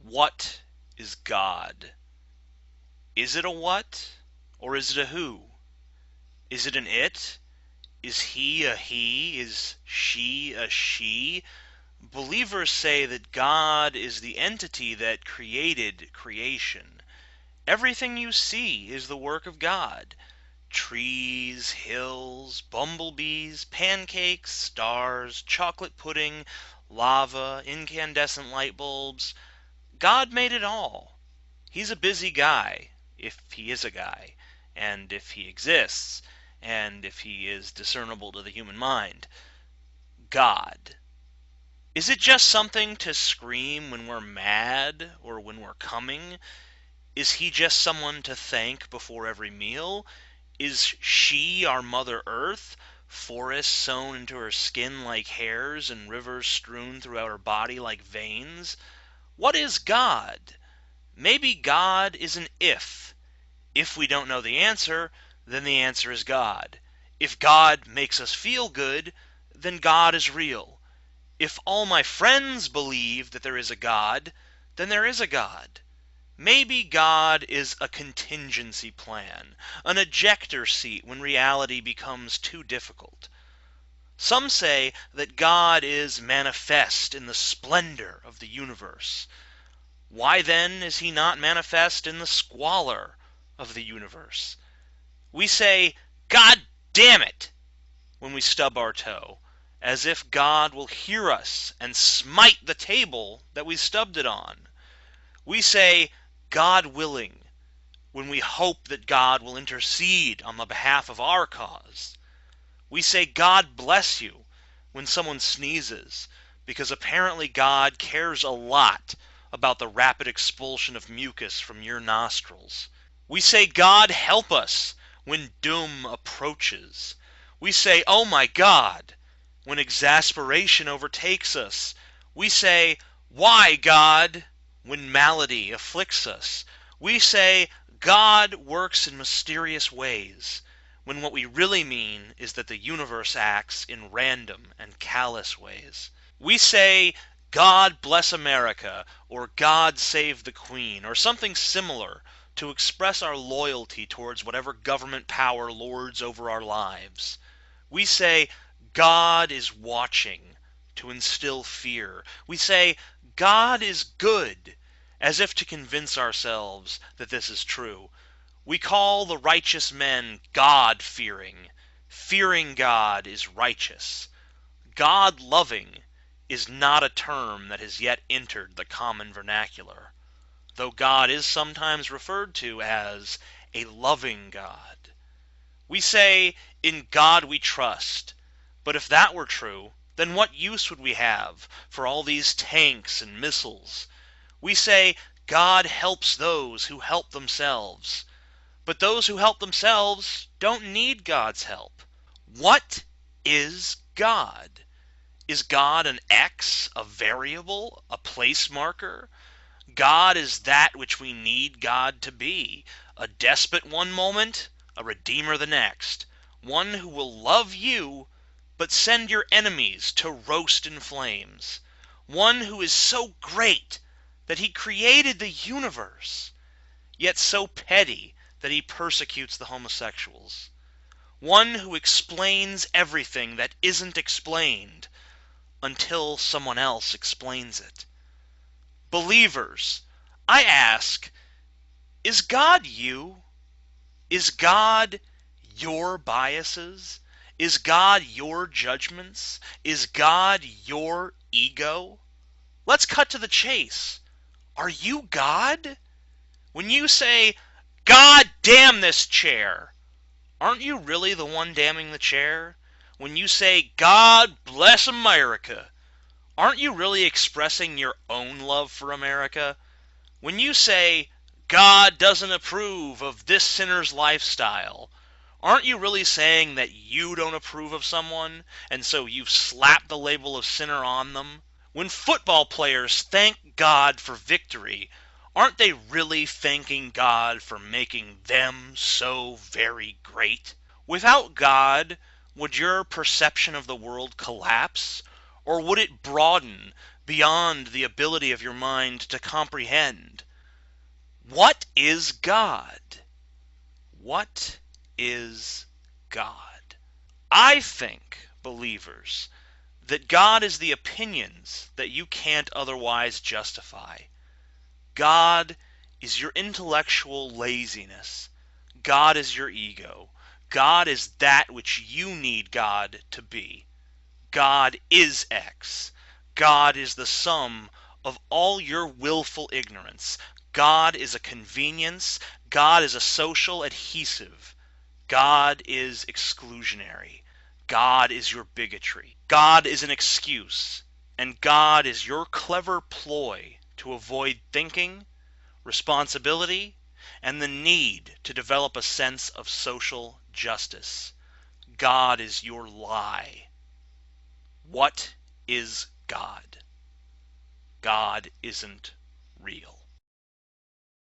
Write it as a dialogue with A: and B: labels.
A: What is God? Is it a what, or is it a who? Is it an it? Is he a he? Is she a she? Believers say that God is the entity that created creation. Everything you see is the work of God. Trees, hills, bumblebees, pancakes, stars, chocolate pudding, lava, incandescent light bulbs. God made it all. He's a busy guy, if he is a guy, and if he exists, and if he is discernible to the human mind. God. Is it just something to scream when we're mad or when we're coming? Is he just someone to thank before every meal? Is she our Mother Earth, forests sewn into her skin like hairs and rivers strewn throughout her body like veins? What is God? Maybe God is an if. If we don't know the answer, then the answer is God. If God makes us feel good, then God is real. If all my friends believe that there is a God, then there is a God. Maybe God is a contingency plan, an ejector seat when reality becomes too difficult. Some say that God is manifest in the splendor of the universe. Why then is he not manifest in the squalor of the universe? We say, "God damn it," when we stub our toe, as if God will hear us and smite the table that we stubbed it on. We say, "God willing," when we hope that God will intercede on the behalf of our cause. We say, "God bless you," when someone sneezes, because apparently God cares a lot about the rapid expulsion of mucus from your nostrils. We say, "God help us," when doom approaches. We say, "Oh my God," when exasperation overtakes us. We say, "Why, God?" when malady afflicts us. We say, "God works in mysterious ways," when what we really mean is that the universe acts in random and callous ways. We say, "God bless America," or "God save the Queen," or something similar to express our loyalty towards whatever government power lords over our lives. We say, "God is watching," to instill fear. We say, "God is good," as if to convince ourselves that this is true. We call the righteous men God-fearing. Fearing God is righteous. God-loving is not a term that has yet entered the common vernacular, though God is sometimes referred to as a loving God. We say, "In God we trust," but if that were true, then what use would we have for all these tanks and missiles? We say, "God helps those who help themselves," but those who help themselves don't need God's help. What is God? Is God an X, a variable, a place marker? God is that which we need God to be, a despot one moment, a redeemer the next, one who will love you, but send your enemies to roast in flames, one who is so great that he created the universe, yet so petty that he persecutes the homosexuals, one who explains everything that isn't explained until someone else explains it. Believers, I ask, is God you? Is God your biases? Is God your judgments? Is God your ego? Let's cut to the chase. Are you God? When you say, "God damn this chair," aren't you really the one damning the chair? When you say, "God bless America," aren't you really expressing your own love for America? When you say, "God doesn't approve of this sinner's lifestyle," aren't you really saying that you don't approve of someone, and so you've slapped the label of sinner on them? When football players thank God for victory, aren't they really thanking God for making them so very great? Without God, would your perception of the world collapse? Or would it broaden beyond the ability of your mind to comprehend. What is God? What is God? I think, believers, that God is the opinions that you can't otherwise justify. God is your intellectual laziness. God is your ego. God is that which you need God to be. God is X. God is the sum of all your willful ignorance. God is a convenience. God is a social adhesive. God is exclusionary. God is your bigotry. God is an excuse. And God is your clever ploy to avoid thinking, responsibility, and the need to develop a sense of social justice. God is your lie. What is God? God isn't real.